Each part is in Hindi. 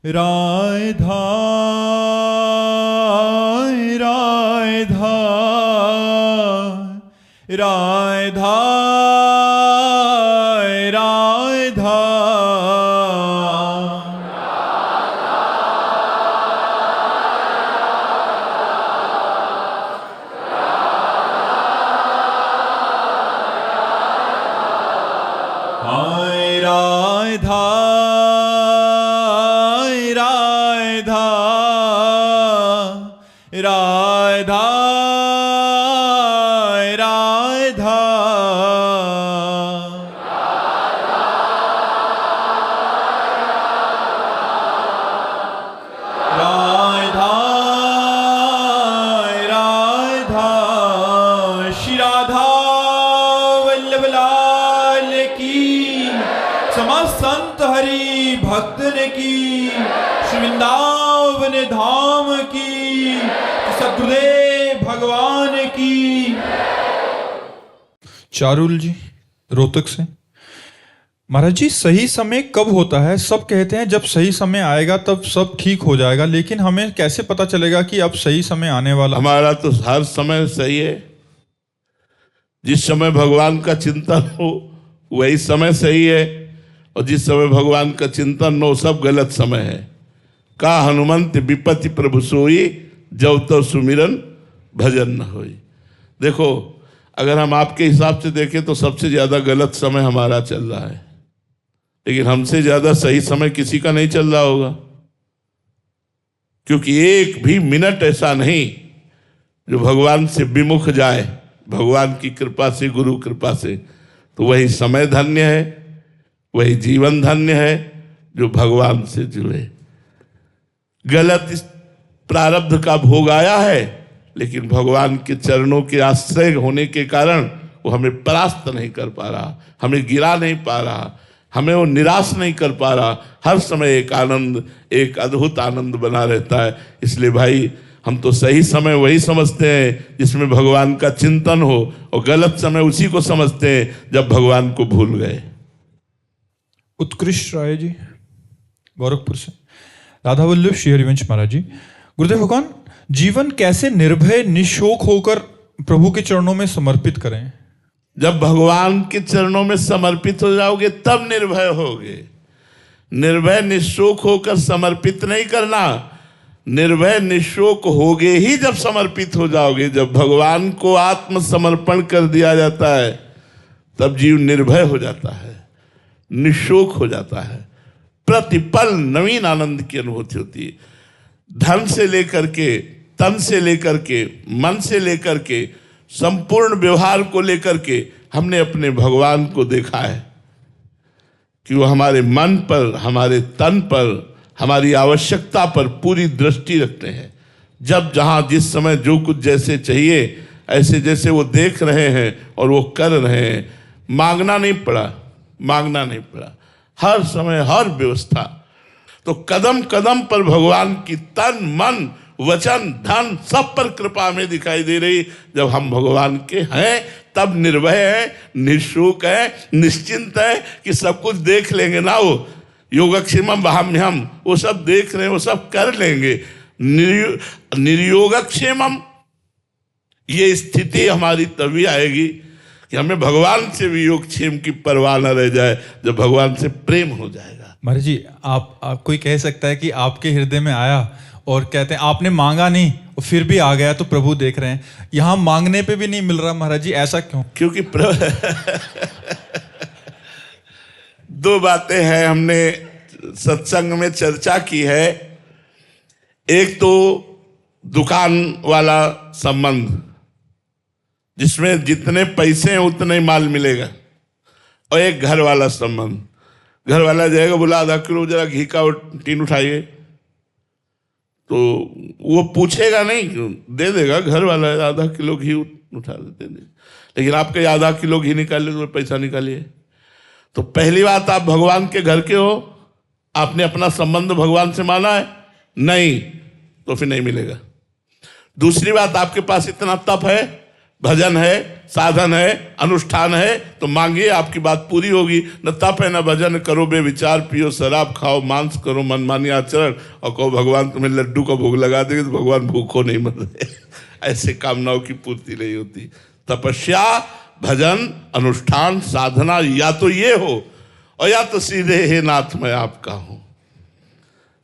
राधा राधा राधा राधा हाय राधा राधा राधा राधा राधा राधा श्री राधा वल्लभ लाल की, समस्त संत हरि भक्तन की, श्री वृंदावन धाम की, सद्गुरुदेव भगवान की। चारुल जी रोहतक से, महाराज जी सही समय कब होता है? सब कहते हैं जब सही समय आएगा तब सब ठीक हो जाएगा, लेकिन हमें कैसे पता चलेगा कि अब सही समय आने वाला? हमारा तो हर समय सही है। जिस समय भगवान का चिंतन हो वही समय सही है, और जिस समय भगवान का चिंतन न हो सब गलत समय है। का हनुमंत विपत्ति प्रभु सोई, जब तो सुमिरन भजन न होई। देखो, अगर हम आपके हिसाब से देखें तो सबसे ज्यादा गलत समय हमारा चल रहा है, लेकिन हमसे ज्यादा सही समय किसी का नहीं चल रहा होगा, क्योंकि एक भी मिनट ऐसा नहीं जो भगवान से विमुख जाए, भगवान की कृपा से, गुरु कृपा से। तो वही समय धन्य है, वही जीवन धन्य है जो भगवान से जुड़े। गलत इस प्रारब्ध का भोग आया है, लेकिन भगवान के चरणों के आश्रय होने के कारण वो हमें परास्त नहीं कर पा रहा, हमें गिरा नहीं पा रहा, हमें वो निराश नहीं कर पा रहा। हर समय एक आनंद, एक अद्भुत आनंद बना रहता है। इसलिए भाई, हम तो सही समय वही समझते हैं जिसमें भगवान का चिंतन हो, और गलत समय उसी को समझते हैं जब भगवान को भूल गए। उत्कृष्ट राय जी गोरखपुर से, राधा वल्लभ श्री हरिवंश महाराज जी, गुरुदेव भगवान जीवन कैसे निर्भय निशोक होकर प्रभु के चरणों में समर्पित करें? जब भगवान के चरणों में समर्पित हो जाओगे तब निर्भय होगे। निर्भय निशोक होकर समर्पित नहीं करना, निर्भय निशोक होगे ही जब समर्पित हो जाओगे। जब भगवान को आत्मसमर्पण कर दिया जाता है तब जीव निर्भय हो जाता है, निशोक हो जाता है। प्रतिपल नवीन आनंद की अनुभूति होती है। धन से लेकर के, तन से लेकर के, मन से लेकर के, संपूर्ण व्यवहार को लेकर के हमने अपने भगवान को देखा है कि वो हमारे मन पर, हमारे तन पर, हमारी आवश्यकता पर पूरी दृष्टि रखते हैं। जब जहां जिस समय जो कुछ जैसे चाहिए ऐसे जैसे वो देख रहे हैं और वो कर रहे हैं। मांगना नहीं पड़ा, मांगना नहीं पड़ा, हर समय हर व्यवस्था। तो कदम कदम पर भगवान की तन मन वचन धन सब पर कृपा हमें दिखाई दे रही। जब हम भगवान के हैं तब निर्भय है, निःशुक है, निश्चिंत है कि सब कुछ देख लेंगे ना। वो योगक्षेमम वहाम्यहम, वो सब देख रहे हैं, वो सब कर लेंगे। निर्योगक्षेमम, ये स्थिति हमारी तभी आएगी कि हमें भगवान से भी योगक्षेम की परवाह न रह जाए, जब भगवान से प्रेम हो जाएगा। महाराज जी आप कोई कह सकता है कि आपके हृदय में आया और कहते हैं आपने मांगा नहीं और फिर भी आ गया, तो प्रभु देख रहे हैं। यहाँ मांगने पे भी नहीं मिल रहा महाराज जी, ऐसा क्यों? क्योंकि दो बातें हैं, हमने सत्संग में चर्चा की है। एक तो दुकान वाला संबंध, जिसमें जितने पैसे हैं उतने ही माल मिलेगा, और एक घर वाला संबंध। घर वाला जाएगा, बोला आधा किलो जरा घी का टीन उठाइए, तो वो पूछेगा नहीं, दे देगा। घर वाला है, आधा किलो घी उठा देते हैं। लेकिन आपके आधा किलो घी निकालिए तो पैसा निकालिए। तो पहली बात, आप भगवान के घर के हो, आपने अपना संबंध भगवान से माना है नहीं, तो फिर नहीं मिलेगा। दूसरी बात, आपके पास इतना तप है, भजन है, साधन है, अनुष्ठान है तो मांगिए, आपकी बात पूरी होगी। न तप है न भजन करो बेविचार, पियो शराब खाओ मांस करो मनमानी आचरण, और कहो भगवान तुम्हें लड्डू का भोग लगा देंगे तो भगवान भूखो नहीं मर रहे। ऐसे कामनाओं की पूर्ति नहीं होती। तपस्या, भजन, अनुष्ठान, साधना या तो ये हो और या तो सीधे हे नाथ मैं आपका हूं,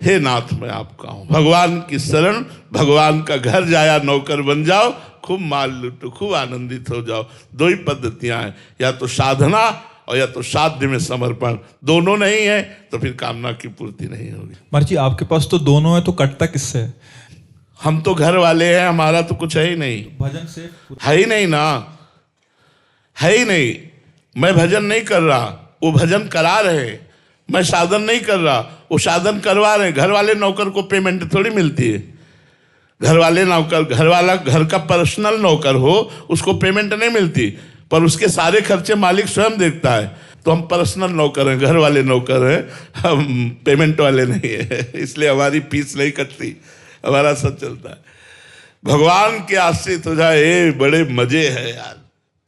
हे नाथ मैं आपका हूं। भगवान की शरण, भगवान का घर जाया नौकर बन जाओ, खूब माल लूटो, खूब आनंदित हो जाओ। दो ही पद्धतियां हैं, या तो साधना और या तो साध्य में समर्पण। दोनों नहीं है तो फिर कामना की पूर्ति नहीं होगी। महाराज जी आपके पास तो दोनों है, तो कटता किससे है? हम तो घर वाले हैं, हमारा तो कुछ है ही नहीं। भजन से है ही नहीं ना, है ही नहीं। मैं भजन नहीं कर रहा, वो भजन करा रहे। मैं साधन नहीं कर रहा, वो साधन करवा रहे। घर वाले नौकर को पेमेंट थोड़ी मिलती है। घर वाले नौकर, घर वाला घर का पर्सनल नौकर हो उसको पेमेंट नहीं मिलती, पर उसके सारे खर्चे मालिक स्वयं देखता है। तो हम पर्सनल नौकर हैं, घर वाले नौकर हैं, हम पेमेंट वाले नहीं है, इसलिए हमारी फीस नहीं कटती, हमारा सब चलता है। भगवान के आश्रित हो जाए, बड़े मजे है यार।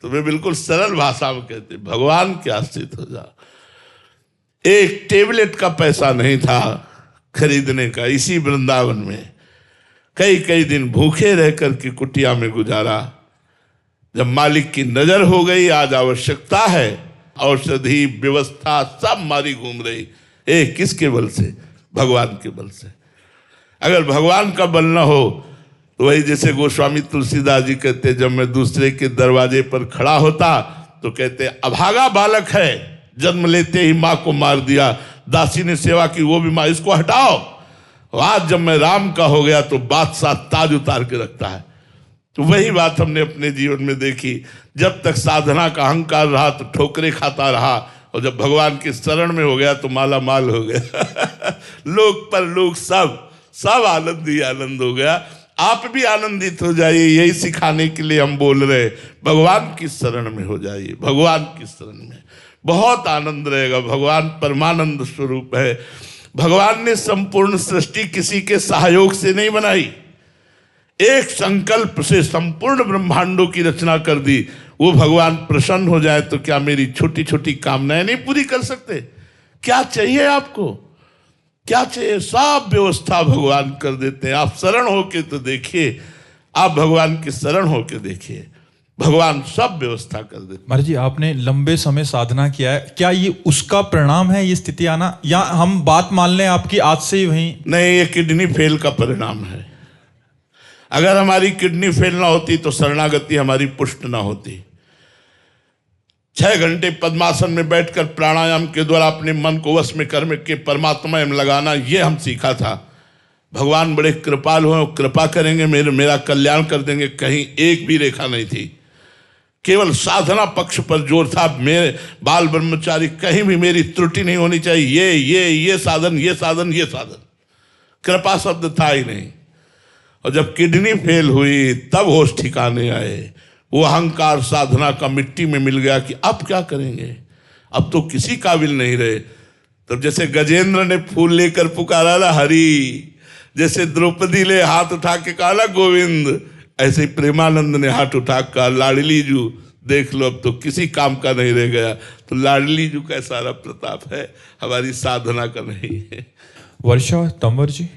तुम्हें बिल्कुल सरल भाषा में कहते, भगवान के आश्रित हो जाओ। एक टेबलेट का पैसा नहीं था खरीदने का। इसी वृंदावन में कई कई दिन भूखे रह कर के कुटिया में गुजारा। जब मालिक की नजर हो गई, आज आवश्यकता है, औषधि व्यवस्था सब मारी घूम रही। किसके बल से? भगवान के बल से। अगर भगवान का बल न हो तो वही जैसे गोस्वामी तुलसीदास जी कहते, जब मैं दूसरे के दरवाजे पर खड़ा होता तो कहते अभागा बालक है, जन्म लेते ही माँ को मार दिया, दासी ने सेवा की वो भी माँ, इसको हटाओ। आज जब मैं राम का हो गया तो बादशाह ताज उतार के रखता है। तो वही बात हमने अपने जीवन में देखी। जब तक साधना का अहंकार रहा तो ठोकरे खाता रहा, और जब भगवान के शरण में हो गया तो माला माल हो गया। लोग पर लोग सब आनंद ही आनंद हो गया। आप भी आनंदित हो जाइए, यही सिखाने के लिए हम बोल रहे। भगवान की शरण में हो जाइए, भगवान की शरण में बहुत आनंद रहेगा। भगवान परमानंद स्वरूप है। भगवान ने संपूर्ण सृष्टि किसी के सहयोग से नहीं बनाई, एक संकल्प से संपूर्ण ब्रह्मांडों की रचना कर दी। वो भगवान प्रसन्न हो जाए तो क्या मेरी छोटी छोटी कामनाएं नहीं पूरी कर सकते? क्या चाहिए आपको? क्या चाहिए? सब व्यवस्था भगवान कर देते हैं। आप शरण होके तो देखिए, आप भगवान की शरण होके देखिए, भगवान सब व्यवस्था कर देते। महाराज जी आपने लंबे समय साधना किया है, क्या ये उसका परिणाम है ये स्थिति आना, या हम बात मान लें आपकी आज से ही वहीं? नहीं, ये किडनी फेल का परिणाम है। अगर हमारी किडनी फेल ना होती तो शरणागति हमारी पुष्ट ना होती। 6 घंटे पद्मासन में बैठकर प्राणायाम के द्वारा अपने मन को वश में कर के परमात्मा में लगाना, ये हम सीखा था। भगवान बड़े कृपालु हैं, कृपा करेंगे, मेरा कल्याण कर देंगे। कहीं एक भी रेखा नहीं थी, केवल साधना पक्ष पर जोर था। मेरे बाल ब्रह्मचारी, कहीं भी मेरी त्रुटि नहीं होनी चाहिए। ये साधन, ये साधन, ये साधन, कृपा शब्द था ही नहीं। और जब किडनी फेल हुई तब होश ठिकाने आए। वो अहंकार साधना का मिट्टी में मिल गया कि अब क्या करेंगे, अब तो किसी काबिल नहीं रहे। तब जैसे गजेंद्र ने फूल लेकर पुकारा ना हरि, जैसे द्रौपदी ने हाथ उठा के कहा ना गोविंद, ऐसे ही प्रेमानंद ने हाथ उठा कर लाडली जू देख लो, अब तो किसी काम का नहीं रह गया। तो लाडली जू का सारा प्रताप है, हमारी साधना का नहीं है। वर्षा तंवर जी,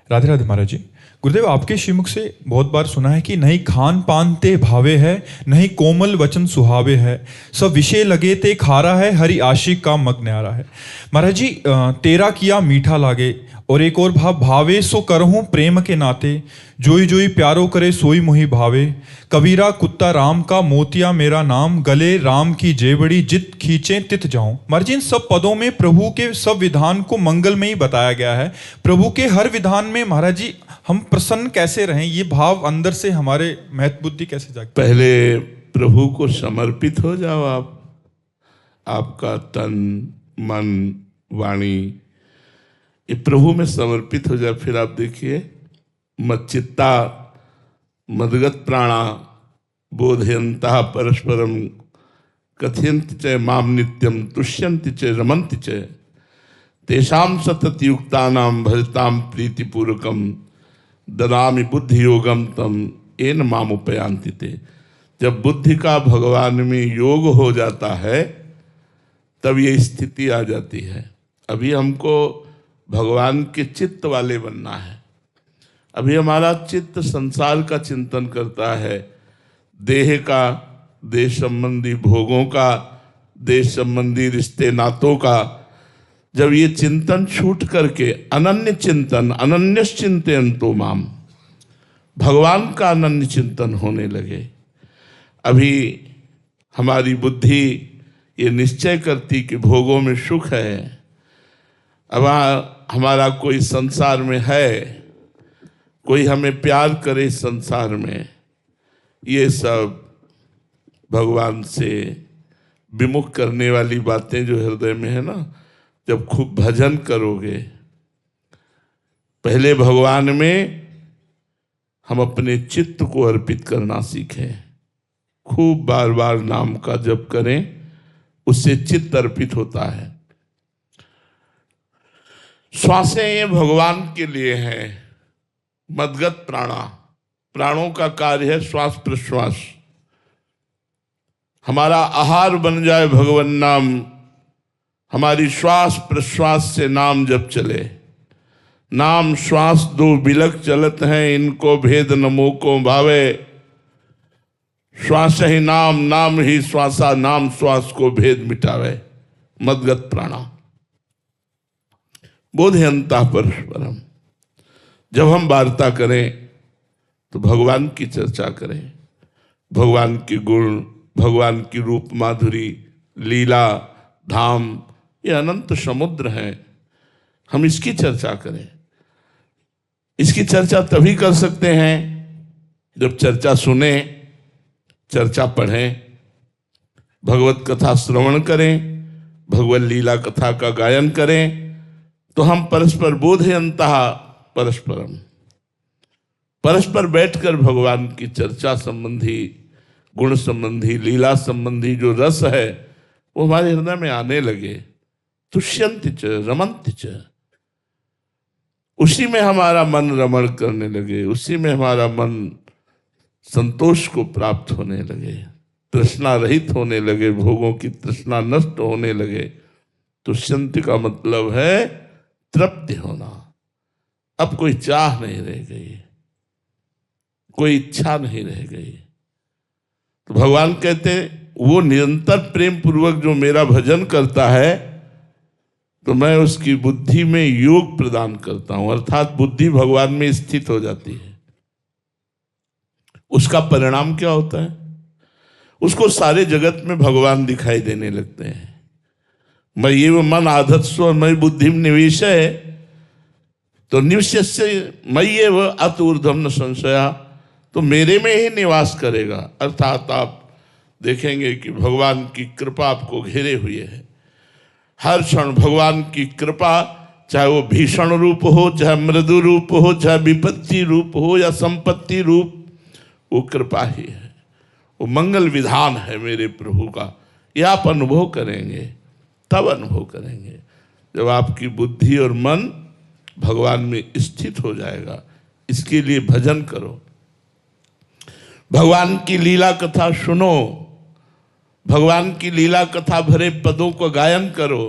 राधे राधे। महाराज जी, गुरुदेव आपके श्रीमुख से बहुत बार सुना है कि नहीं खान पान ते भावे है, नहीं कोमल वचन सुहावे है, सब विषय लगे ते खारा है, हरि आशिक का मग न्यारा है। महाराज जी, तेरा किया मीठा लागे, और एक और भाव, भावे सो करहूं प्रेम के नाते, जोई जोई प्यारो करे सोई मोहि भावे, कबीरा कुत्ता राम का मोतिया मेरा नाम, गले राम की जेबड़ी जित खींचे तित जाऊं। महाराज जी, इन सब पदों में प्रभु के सब विधान को मंगल में ही बताया गया है। प्रभु के हर विधान में महाराज जी हम प्रसन्न कैसे रहें, ये भाव अंदर से हमारे महत्व बुद्धि कैसे जागे? पहले प्रभु को समर्पित हो जाओ आप। आपका तन मन वाणी ये प्रभु में समर्पित हो जाए, फिर आप देखिए मच्चित्ता मदगत प्राणा बोधयंता परस्परम कथयन्ति च माम नित्यम तुष्यन्ति च रमन्ति च तेषाम सततयुक्तानां भजताम प्रीतिपूर्वकम ददामि बुद्धि योगम तम एन मामुपयांति ते। जब बुद्धि का भगवान में योग हो जाता है तब ये स्थिति आ जाती है। अभी हमको भगवान के चित्त वाले बनना है। अभी हमारा चित्त संसार का चिंतन करता है, देह का, देश संबंधी भोगों का, देश संबंधी रिश्ते नातों का। जब ये चिंतन छूट करके अनन्य चिंतन, अनन्यश्चिन्तयन्तो माम, भगवान का अनन्य चिंतन होने लगे, अभी हमारी बुद्धि ये निश्चय करती कि भोगों में सुख है। अब हमारा कोई संसार में है, कोई हमें प्यार करे संसार में, ये सब भगवान से विमुख करने वाली बातें जो हृदय में है ना, जब खूब भजन करोगे, पहले भगवान में हम अपने चित्त को अर्पित करना सीखें। खूब बार बार नाम का जप करें, उससे चित्त अर्पित होता है। श्वासें ये भगवान के लिए हैं। मदगत प्राणा, प्राणों का कार्य है श्वास प्रश्वास। हमारा आहार बन जाए भगवान नाम, हमारी श्वास प्रश्वास से नाम जब चले। नाम श्वास दो बिलक चलत हैं, इनको भेद नमो को भावे। श्वास ही नाम, नाम ही श्वासा, नाम श्वास को भेद मिटावे। मदगत प्राणा बोधयंता परस्परम। जब हम वार्ता करें तो भगवान की चर्चा करें, भगवान के गुण, भगवान की रूप माधुरी, लीला, धाम, ये अनंत समुद्र हैं। हम इसकी चर्चा करें। इसकी चर्चा तभी कर सकते हैं जब चर्चा सुने, चर्चा पढ़ें, भगवत कथा श्रवण करें, भगवत लीला कथा का गायन करें, तो हम परस्पर बोधयन्तः परस्परम, परस्पर बैठकर भगवान की चर्चा संबंधी, गुण संबंधी, लीला संबंधी जो रस है वो हमारे हृदय में आने लगे। तुष्यन्ति च रमन्ति च, उसी में हमारा मन रमण करने लगे, उसी में हमारा मन संतोष को प्राप्त होने लगे, तृष्णा रहित होने लगे, भोगों की तृष्णा नष्ट होने लगे। तुष्यन्ति का मतलब है तृप्ति होना। अब कोई चाह नहीं रह गई, कोई इच्छा नहीं रह गई। तो भगवान कहते वो निरंतर प्रेम पूर्वक जो मेरा भजन करता है तो मैं उसकी बुद्धि में योग प्रदान करता हूं, अर्थात बुद्धि भगवान में स्थित हो जाती है। उसका परिणाम क्या होता है? उसको सारे जगत में भगवान दिखाई देने लगते हैं। मैं ये वो मन आधत्स्व मई बुद्धि निवेश है, तो निवेश्य मई ये वो अत ऊर्ध्वम न संशया, तो मेरे में ही निवास करेगा। अर्थात आप देखेंगे कि भगवान की कृपा आपको घेरे हुए है। हर क्षण भगवान की कृपा, चाहे वो भीषण रूप हो, चाहे मृदु रूप हो, चाहे विपत्ति रूप हो या संपत्ति रूप, वो कृपा ही है, वो मंगल विधान है मेरे प्रभु का। यह आप अनुभव करेंगे, तब अनुभव करेंगे जब आपकी बुद्धि और मन भगवान में स्थित हो जाएगा। इसके लिए भजन करो, भगवान की लीला कथा सुनो, भगवान की लीला कथा भरे पदों को गायन करो,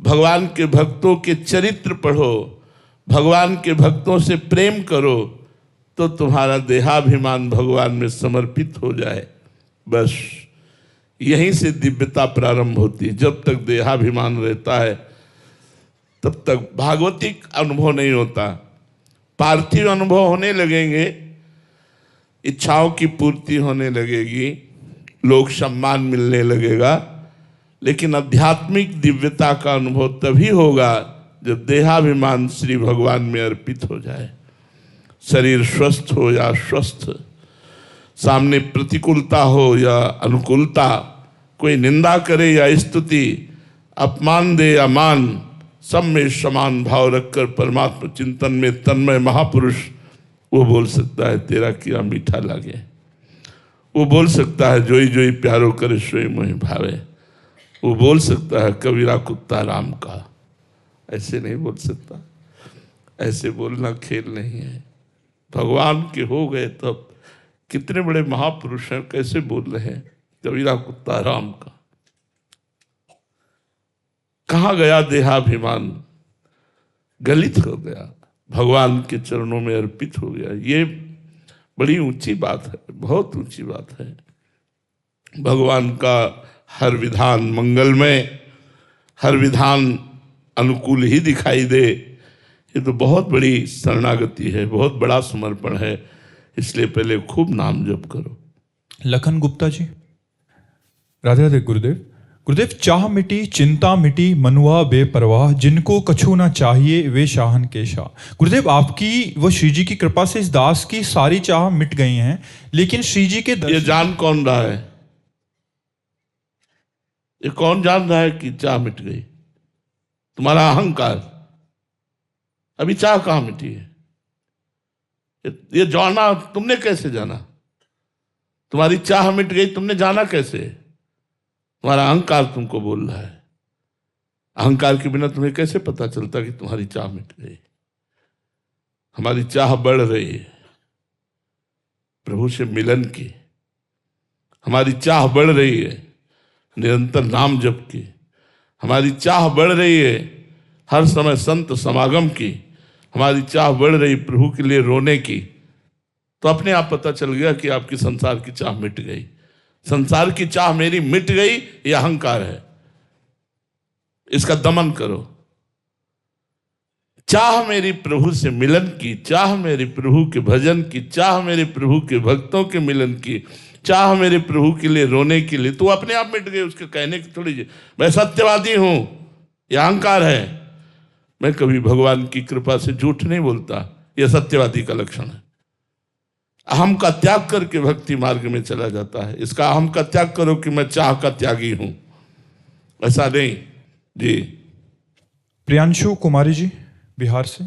भगवान के भक्तों के चरित्र पढ़ो, भगवान के भक्तों से प्रेम करो, तो तुम्हारा देहाभिमान भगवान में समर्पित हो जाए। बस यहीं से दिव्यता प्रारंभ होती है। जब तक देहाभिमान रहता है तब तक भागवतिक अनुभव नहीं होता। पार्थिव अनुभव होने लगेंगे, इच्छाओं की पूर्ति होने लगेगी, लोक सम्मान मिलने लगेगा, लेकिन आध्यात्मिक दिव्यता का अनुभव तभी होगा जब देहाभिमान श्री भगवान में अर्पित हो जाए। शरीर स्वस्थ हो या अस्वस्थ, सामने प्रतिकूलता हो या अनुकूलता, कोई निंदा करे या स्तुति, अपमान दे या मान, सब में समान भाव रखकर परमात्मा चिंतन में तन्मय महापुरुष वो बोल सकता है तेरा किया मीठा लागे। वो बोल सकता है जोई जोई प्यारो करे सोई मोहि भावे। वो बोल सकता है कबीरा कुत्ता राम का। ऐसे नहीं बोल सकता, ऐसे बोलना खेल नहीं है। भगवान के हो गए तब कितने बड़े महापुरुष हैं, कैसे बोल रहे हैं। कबीरा कुत्ता राम का, कहाँ गया देहाभिमान, गलित हो गया, भगवान के चरणों में अर्पित हो गया। ये बड़ी ऊंची बात है, बहुत ऊंची बात है। भगवान का हर विधान मंगलमय, हर विधान अनुकूल ही दिखाई दे, ये तो बहुत बड़ी शरणागति है, बहुत बड़ा समर्पण है। इसलिए पहले खूब नाम जप करो। लखन गुप्ता जी, राधे राधे गुरुदेव। गुरुदेव, चाह मिटी चिंता मिटी मनुआ बेपरवाह, जिनको कछु ना चाहिए वे शाहन के शाह। गुरुदेव, आपकी व श्री जी की कृपा से इस दास की सारी चाह मिट गई हैं, लेकिन श्री जी के ये जान कौन रहा है? ये कौन जान रहा है कि चाह मिट गई? तुम्हारा अहंकार। अभी चाह कहां मिटी है? ये जाना तुमने कैसे जाना? तुम्हारी चाह मिट गई, तुमने जाना कैसे? तुम्हारा अहंकार तुमको बोल रहा है। अहंकार के बिना तुम्हें कैसे पता चलता कि तुम्हारी चाह मिट गई? हमारी चाह बढ़ रही है प्रभु से मिलन की, हमारी चाह बढ़ रही है निरंतर नाम जप की, हमारी चाह बढ़ रही है हर समय संत समागम की, हमारी चाह बढ़ रही प्रभु के लिए रोने की। तो अपने आप पता चल गया कि आपकी संसार की चाह मिट गई। संसार की चाह मेरी मिट गई, ये अहंकार है, इसका दमन करो। चाह मेरी प्रभु से मिलन की, चाह मेरे प्रभु के भजन की, चाह मेरे प्रभु के भक्तों के मिलन की, चाह मेरे प्रभु के लिए रोने के लिए, तो अपने आप मिट गई। उसके कहने की थोड़ी, मैं सत्यवादी हूं, यह अहंकार है। मैं कभी भगवान की कृपा से झूठ नहीं बोलता, यह सत्यवादी का लक्षण है। अहम का त्याग करके भक्ति मार्ग में चला जाता है। इसका अहम का त्याग करो कि मैं चाह का त्यागी हूं, ऐसा नहीं जी। प्रियांशु कुमारी जी, बिहार से,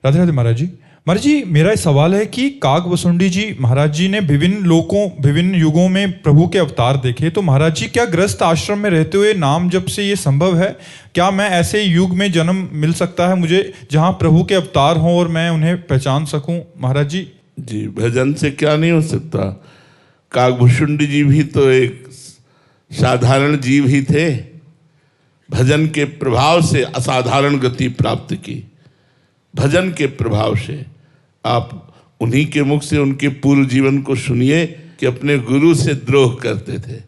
राधे राधे महाराज जी। महाराज जी, मेरा सवाल है कि काकभुसुंडी जी महाराज जी ने विभिन्न युगों में प्रभु के अवतार देखे, तो महाराज जी क्या गृहस्थ आश्रम में रहते हुए नाम जप से ये संभव है? क्या मैं ऐसे युग में जन्म मिल सकता है मुझे जहां प्रभु के अवतार हों और मैं उन्हें पहचान सकूं? महाराज जी जी, भजन से क्या नहीं हो सकता। काकभुसुंडी जी भी तो एक साधारण जीव ही थे, भजन के प्रभाव से असाधारण गति प्राप्त की। भजन के प्रभाव से आप उन्हीं के मुख से उनके पूर्व जीवन को सुनिए कि अपने गुरु से द्रोह करते थे,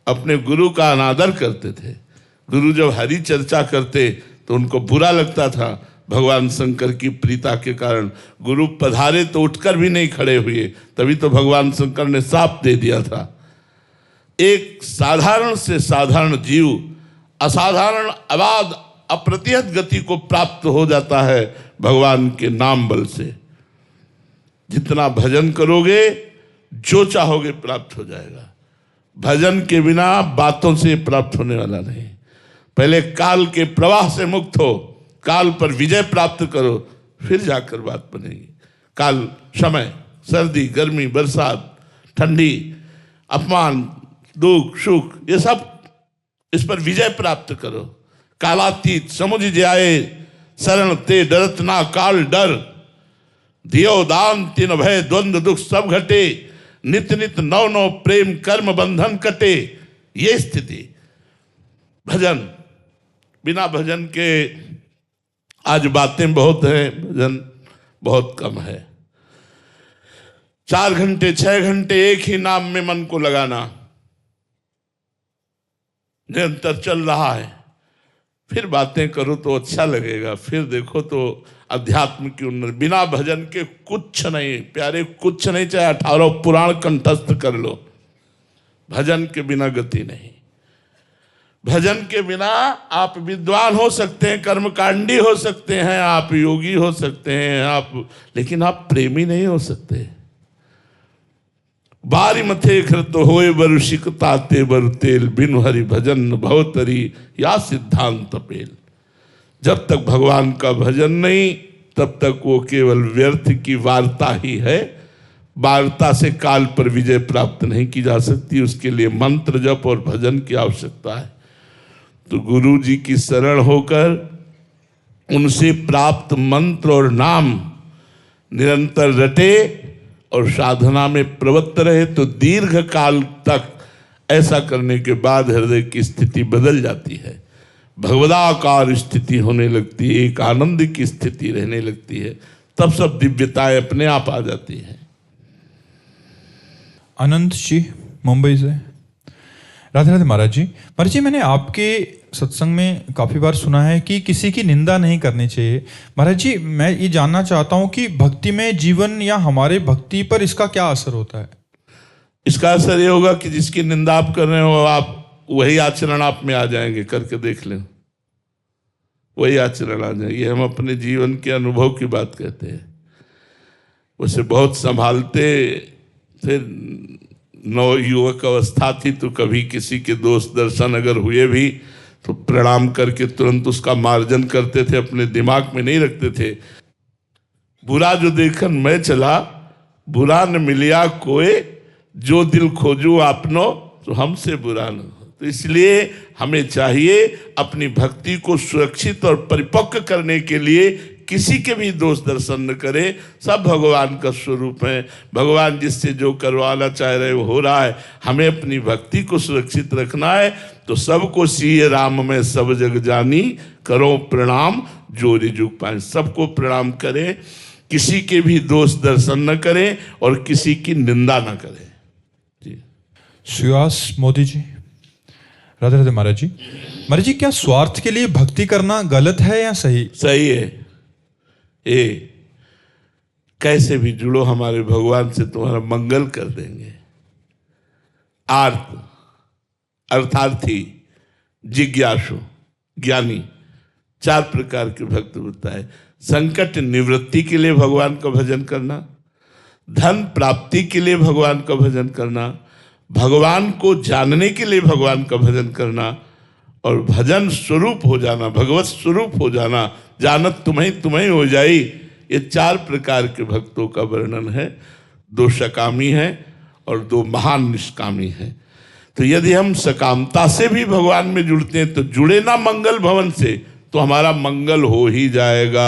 अपने गुरु का अनादर करते थे। गुरु जब हरि चर्चा करते तो उनको बुरा लगता था। भगवान शंकर की प्रीता के कारण गुरु पधारे तो उठकर भी नहीं खड़े हुए, तभी तो भगवान शंकर ने साप दे दिया था। एक साधारण से साधारण जीव असाधारण अबाध अप्रतिहत गति को प्राप्त हो जाता है भगवान के नाम बल से। जितना भजन करोगे जो चाहोगे प्राप्त हो जाएगा। भजन के बिना बातों से प्राप्त होने वाला नहीं। पहले काल के प्रवाह से मुक्त हो, काल पर विजय प्राप्त करो, फिर जाकर बात बनेगी। काल, समय, सर्दी, गर्मी, बरसात, ठंडी, अपमान, दुख, सुख, ये सब, इस पर विजय प्राप्त करो। कालातीत समुझ जाए शरण ते डरत ना काल डर, दियो दान तीन भय द्वंद्व दुख सब घटे, नित नित नौ नौ प्रेम कर्म बंधन कटे। ये स्थिति भजन, बिना भजन के आज बातें बहुत हैं, भजन बहुत कम है। 4 घंटे 6 घंटे एक ही नाम में मन को लगाना निरंतर चल रहा है। फिर बातें करो तो अच्छा लगेगा, फिर देखो तो अध्यात्म की उन्नति। बिना भजन के कुछ नहीं प्यारे, कुछ नहीं। चाहे 18 पुराण कंठस्थ कर लो, भजन के बिना गति नहीं। भजन के बिना आप विद्वान हो सकते हैं, कर्मकांडी हो सकते हैं, आप योगी हो सकते हैं, लेकिन आप प्रेमी नहीं हो सकते। बारी मथे कृत होए बरु शिकताते बरु तेल, बिनु हरि भजन भवतरी या सिद्धांत पेल। जब तक भगवान का भजन नहीं, तब तक वो केवल व्यर्थ की वार्ता ही है। वार्ता से काल पर विजय प्राप्त नहीं की जा सकती, उसके लिए मंत्र जप और भजन की आवश्यकता है। तो गुरु जी की शरण होकर उनसे प्राप्त मंत्र और नाम निरंतर रटे और साधना में प्रवृत्त रहे तो दीर्घ काल तक ऐसा करने के बाद हृदय की स्थिति बदल जाती है, भगवदाकार स्थिति होने लगती है, एक आनंद की स्थिति रहने लगती है, तब सब दिव्यताएं अपने आप आ जाती हैं। अनंत जी मुंबई से। राधे राधे महाराज जी। महाराज जी, मैंने आपके सत्संग में काफ़ी बार सुना है कि किसी की निंदा नहीं करनी चाहिए। महाराज जी, मैं ये जानना चाहता हूँ कि भक्ति में जीवन या हमारे भक्ति पर इसका क्या असर होता है? इसका असर ये होगा कि जिसकी निंदा आप कर रहे हो आप वही आचरण आप में आ जाएंगे, करके देख लें, वही आचरण आ जाएंगे। हम अपने जीवन के अनुभव की बात कहते हैं। उसे बहुत संभालते थे, नौ युवक अवस्था थी तो कभी किसी के दोस्त दर्शन अगर हुए भी तो प्रणाम करके तुरंत उसका मार्जन करते थे, अपने दिमाग में नहीं रखते थे। बुरा जो देखन मैं चला, बुरा न मिलिया कोई, जो दिल खोजू आपनो तो हमसे बुरा न हो। तो इसलिए हमें चाहिए अपनी भक्ति को सुरक्षित और परिपक्व करने के लिए किसी के भी दोष दर्शन न करे। सब भगवान का स्वरूप है, भगवान जिससे जो करवाना चाह रहे वो हो रहा है। हमें अपनी भक्ति को सुरक्षित रखना है। तो सबको सीए राम में सब जग जानी, करो प्रणाम जो रिजुक पाए। सबको प्रणाम करें, किसी के भी दोष दर्शन न करें और किसी की निंदा न करें। जी। सुहास मोदी जी। राधे राधे महाराज जी। महाराज जी, क्या स्वार्थ के लिए भक्ति करना गलत है या सही? सही है। कैसे भी जुड़ो हमारे भगवान से, तुम्हारा मंगल कर देंगे। आर्त अर्थार्थी, जिज्ञासु, ज्ञानी, 4 प्रकार के भक्त होता है। संकट निवृत्ति के लिए भगवान का भजन करना, धन प्राप्ति के लिए भगवान का भजन करना, भगवान को जानने के लिए भगवान का भजन करना और भजन स्वरूप हो जाना, भगवत स्वरूप हो जाना, जानत तुम्हें तुम्हें हो जाई। ये 4 प्रकार के भक्तों का वर्णन है। 2 सकामी है और 2 महान निष्कामी है। तो यदि हम सकामता से भी भगवान में जुड़ते हैं तो जुड़े ना मंगल भवन से, तो हमारा मंगल हो ही जाएगा।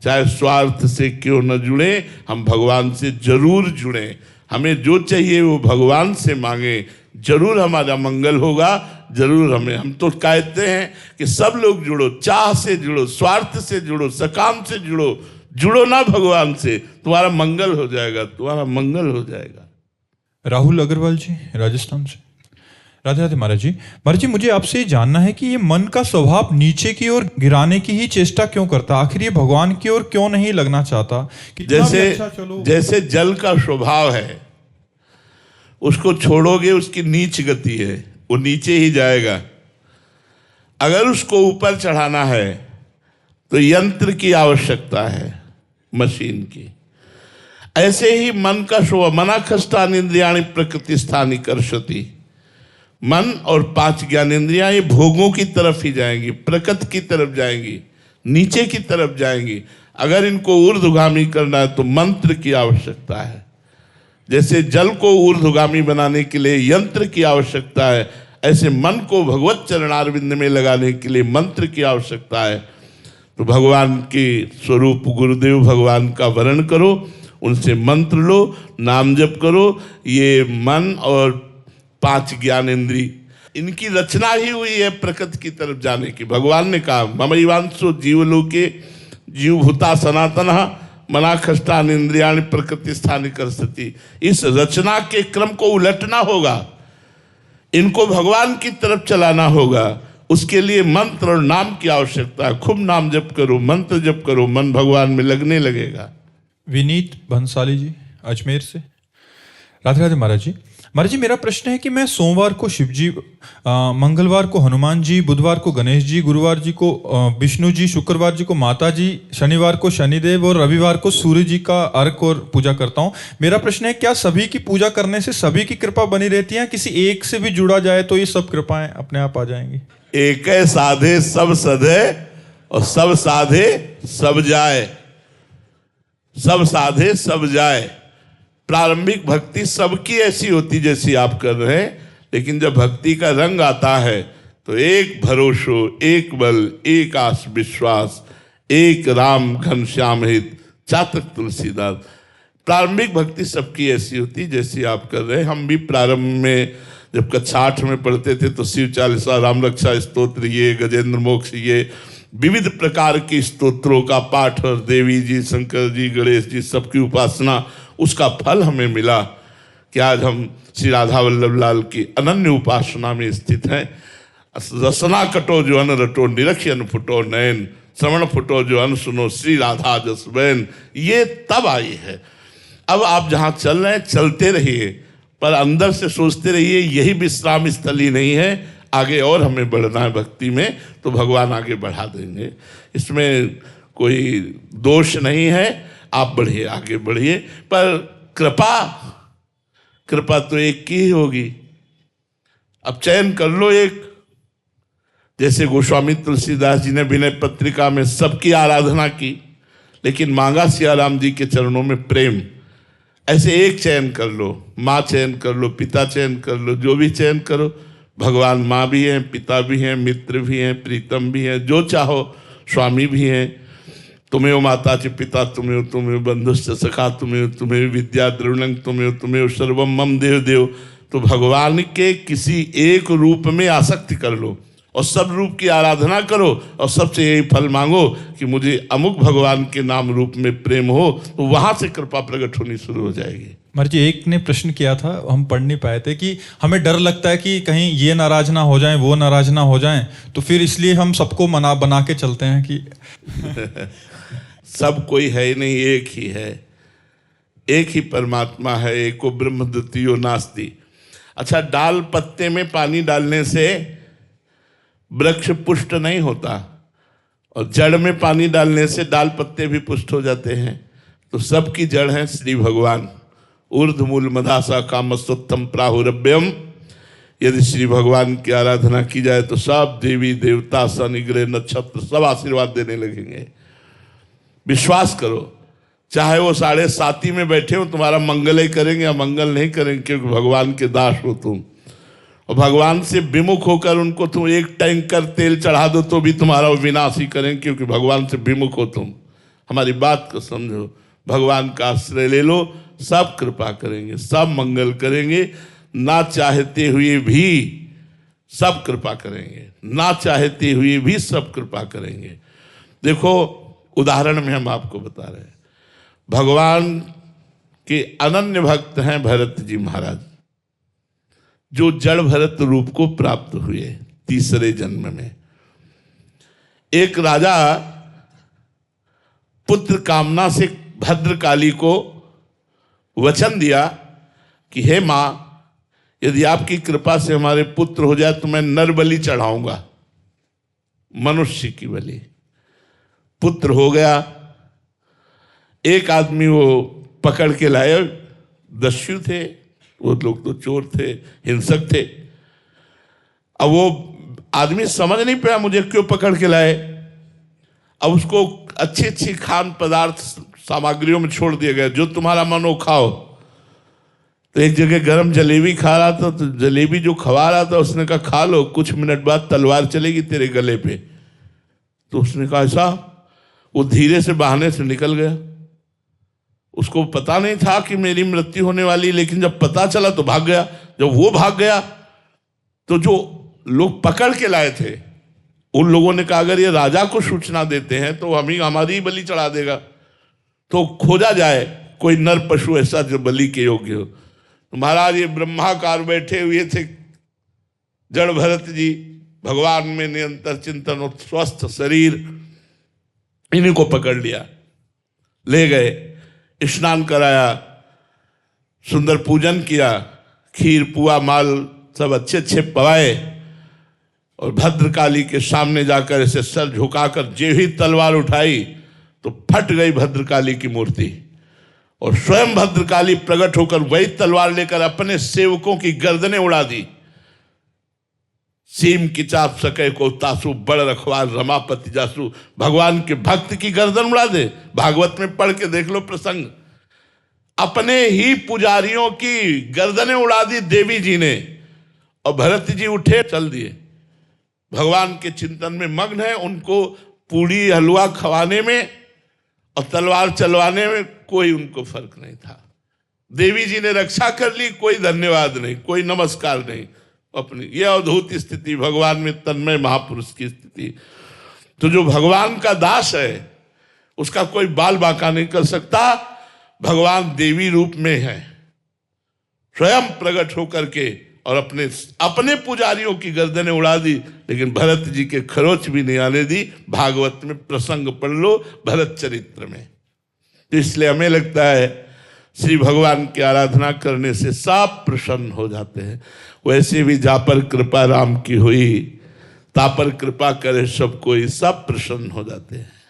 चाहे स्वार्थ से क्यों न जुड़े, हम भगवान से जरूर जुड़ें। हमें जो चाहिए वो भगवान से मांगे, जरूर हमारा मंगल होगा। जरूर हम तो कहते हैं कि सब लोग जुड़ो, चाह से जुड़ो, स्वार्थ से जुड़ो, सकाम से जुड़ो, जुड़ो ना भगवान से, तुम्हारा मंगल हो जाएगा, तुम्हारा मंगल हो जाएगा। राहुल अग्रवाल जी, राजस्थान से। राधे राधे महाराज जी। महाराज जी, मुझे आपसे ये जानना है कि ये मन का स्वभाव नीचे की ओर गिराने की ही चेष्टा क्यों करता? आखिर ये भगवान की ओर क्यों नहीं लगना चाहता? जैसे जल का स्वभाव है, उसको छोड़ोगे उसकी नीच गति है, वो नीचे ही जाएगा। अगर उसको ऊपर चढ़ाना है तो यंत्र की आवश्यकता है, मशीन की। ऐसे ही मन का स्वभाव, मनाखष्टानि इंद्रियाणि प्रकृति स्थानि कर्षति। मन और 5 ज्ञानेंद्रियां ये भोगों की तरफ ही जाएंगी, प्रकृति की तरफ जाएंगी, नीचे की तरफ जाएंगी। अगर इनको ऊर्ध्वगामी करना है तो मंत्र की आवश्यकता है। जैसे जल को ऊर्ध्वगामी बनाने के लिए यंत्र की आवश्यकता है, ऐसे मन को भगवत चरणारविंद में लगाने के लिए मंत्र की आवश्यकता है। तो भगवान के स्वरूप गुरुदेव भगवान का वर्ण करो, उनसे मंत्र लो, नाम जप करो। ये मन और 5 ज्ञानेंद्री, इनकी रचना ही हुई है प्रकृति की तरफ जाने की। भगवान ने कहा ममैवांशो जीवलोके जीवभूता सनातनः मनाखष्टानि इंद्रियाणि प्रकृति स्थानि कर्षति। इस रचना के क्रम को उलटना होगा, इनको भगवान की तरफ चलाना होगा। उसके लिए मंत्र और नाम की आवश्यकता है। खूब नाम जप करो, मंत्र जप करो, मन भगवान में लगने लगेगा। विनीत भंसाली जी, अजमेर से। राधे राधे महाराज जी। महाराज जी, मेरा प्रश्न है कि मैं सोमवार को शिव जी, मंगलवार को हनुमान जी, बुधवार को गणेश जी, गुरुवार जी को विष्णु जी, शुक्रवार जी को माता जी, शनिवार को शनिदेव और रविवार को सूर्य जी का अर्घ और पूजा करता हूँ। मेरा प्रश्न है, क्या सभी की पूजा करने से सभी की कृपा बनी रहती है? किसी एक से भी जुड़ा जाए तो ये सब कृपाएं अपने आप आ जाएंगी? एक साधे सब सधे और सब साधे सब जाए। सब साधे सब जाए। प्रारंभिक भक्ति सबकी ऐसी होती जैसी आप कर रहे हैं, लेकिन जब भक्ति का रंग आता है तो एक भरोसो, एक बल, एक आस विश्वास, एक राम घनश्याम हित, चातक तुलसीदास। प्रारंभिक भक्ति सबकी ऐसी होती जैसी आप कर रहे हैं। हम भी प्रारंभ में जब कक्षा 8 में पढ़ते थे तो शिव चालीसा, राम रक्षा स्तोत्र, ये गजेंद्र मोक्ष, ये विविध प्रकार के स्तोत्रों का पाठ और देवी जी, शंकर जी, गणेश जी सबकी उपासना, उसका फल हमें मिला कि आज हम श्री राधा वल्लभ लाल की अनन्य उपासना में स्थित हैं। रसना कटो जो अन रटो, निरक्ष अन फुटो नयन, श्रवण फुटो जो अन सुनो, श्री राधा जस बैन, ये तब आई है। अब आप जहाँ चल रहे हैं चलते रहिए, पर अंदर से सोचते रहिए यही विश्राम स्थली नहीं है, आगे और हमें बढ़ना है भक्ति में, तो भगवान आगे बढ़ा देंगे। इसमें कोई दोष नहीं है, आप बढ़िए, आगे बढ़िए। पर कृपा तो एक की ही होगी। अब चयन कर लो एक, जैसे गोस्वामी तुलसीदास जी ने विनय पत्रिका में सबकी आराधना की, लेकिन मांगा सियाराम जी के चरणों में प्रेम। ऐसे एक चयन कर लो, माँ चयन कर लो, पिता चयन कर लो, जो भी चयन करो। भगवान माँ भी हैं, पिता भी हैं, मित्र भी हैं, प्रीतम भी हैं, जो चाहो, स्वामी भी हैं। तुम्हें माता च पिता, तुम्हें बंधुश्च सखा, तुम्हें विद्या द्रविणं, तुम्हें सर्वम मम देव देव। तो भगवान के किसी एक रूप में आसक्ति कर लो और सब रूप की आराधना करो और सबसे यही फल मांगो कि मुझे अमुक भगवान के नाम रूप में प्रेम हो, तो वहां से कृपा प्रकट होनी शुरू हो जाएगी। महाराज जी, एक ने प्रश्न किया था, हम पढ़ नहीं पाए थे, कि हमें डर लगता है कि कहीं ये नाराज ना हो जाएं, वो नाराज ना हो जाएं, तो फिर इसलिए हम सबको बना के चलते हैं कि सब कोई है ही नहीं, एक ही है, एक ही परमात्मा है, एको ब्रह्म द्वितीयो नास्ति। अच्छा, डाल पत्ते में पानी डालने से वृक्ष पुष्ट नहीं होता, और जड़ में पानी डालने से डाल पत्ते भी पुष्ट हो जाते हैं। तो सबकी जड़ है श्री भगवान। ऊर्ध्वमूल मदासा कामस्तोत्तम प्राहुरभ्यम। यदि श्री भगवान की आराधना की जाए तो सब देवी देवता, शनि ग्रह नक्षत्र सब आशीर्वाद देने लगेंगे। विश्वास करो, चाहे वो 7.5 में बैठे हो, तुम्हारा मंगल ही करेंगे या मंगल नहीं करेंगे, क्योंकि भगवान के दास हो तुम। और भगवान से विमुख होकर उनको तुम एक टैंकर तेल चढ़ा दो तो भी तुम्हारा विनाश ही करेंगे, क्योंकि भगवान से विमुख हो तुम। हमारी बात को समझो, भगवान का आश्रय ले लो, सब कृपा करेंगे, सब मंगल करेंगे। ना चाहते हुए भी सब कृपा करेंगे, ना चाहते हुए भी सब कृपा करेंगे। देखो, उदाहरण में हम आपको बता रहे हैं, भगवान के अनन्य भक्त हैं भरत जी महाराज, जो जड़ भरत रूप को प्राप्त हुए 3रे जन्म में। एक राजा पुत्र कामना से भद्रकाली को वचन दिया कि हे मां, यदि आपकी कृपा से हमारे पुत्र हो जाए तो मैं नर बलि चढ़ाऊंगा, मनुष्य की बलि। पुत्र हो गया। एक आदमी वो पकड़ के लाए, दस्यु थे वो लोग, तो चोर थे, हिंसक थे। अब वो आदमी समझ नहीं पाया मुझे क्यों पकड़ के लाए। अब उसको अच्छी अच्छी खान पदार्थ सामग्रियों में छोड़ दिया गया, जो तुम्हारा मन हो खाओ। तो एक जगह गरम जलेबी खा रहा था, तो जलेबी जो खवा रहा था उसने कहा खा लो, कुछ मिनट बाद तलवार चलेगी तेरे गले पे। तो उसने कहा ऐसा, वो धीरे से बहाने से निकल गया। उसको पता नहीं था कि मेरी मृत्यु होने वाली, लेकिन जब पता चला तो भाग गया। जब वो भाग गया तो जो लोग पकड़ के लाए थे उन लोगों ने कहा अगर ये राजा को सूचना देते हैं तो हमारी ही बलि चढ़ा देगा, तो खोजा जाए कोई नर पशु ऐसा जो बलि के योग्य हो। तो महाराज ये ब्रह्माकार बैठे हुए थे जड़ भरत जी, भगवान में निरंतर चिंतन और स्वस्थ शरीर, इन्हीं को पकड़ लिया, ले गए, स्नान कराया, सुंदर पूजन किया, खीर पुआ माल सब अच्छे अच्छे पवाए, और भद्रकाली के सामने जाकर ऐसे सर झुकाकर जे ही तलवार उठाई तो फट गई भद्रकाली की मूर्ति, और स्वयं भद्रकाली प्रकट होकर वही तलवार लेकर अपने सेवकों की गर्दनें उड़ा दी। सीम की चाप सके को तासु, बड़ रखवार रमापति जासु। भगवान के भक्त की गर्दन उड़ा दे। भागवत में पढ़ के देख लो प्रसंग, अपने ही पुजारियों की गर्दनें उड़ा दी देवी जी ने, और भरत जी उठे चल दिए। भगवान के चिंतन में मग्न है, उनको पूड़ी हलवा खवाने में और तलवार चलवाने में कोई उनको फर्क नहीं था। देवी जी ने रक्षा कर ली, कोई धन्यवाद नहीं, कोई नमस्कार नहीं। अपनी यह अद्भुत स्थिति, भगवान में तन्मय महापुरुष की स्थिति। तो जो भगवान का दास है उसका कोई बाल बांका नहीं कर सकता। भगवान देवी रूप में है, स्वयं प्रकट होकर के, और अपने पुजारियों की गर्दनें उड़ा दी, लेकिन भरत जी के खरोच भी नहीं आने दी। भागवत में प्रसंग पढ़ लो, भरत चरित्र में। तो इसलिए हमें लगता है श्री भगवान की आराधना करने से सब प्रसन्न हो जाते हैं। वैसे भी जा पर कृपा राम की हुई, ता पर कृपा करे सब कोई, सब प्रसन्न हो जाते हैं।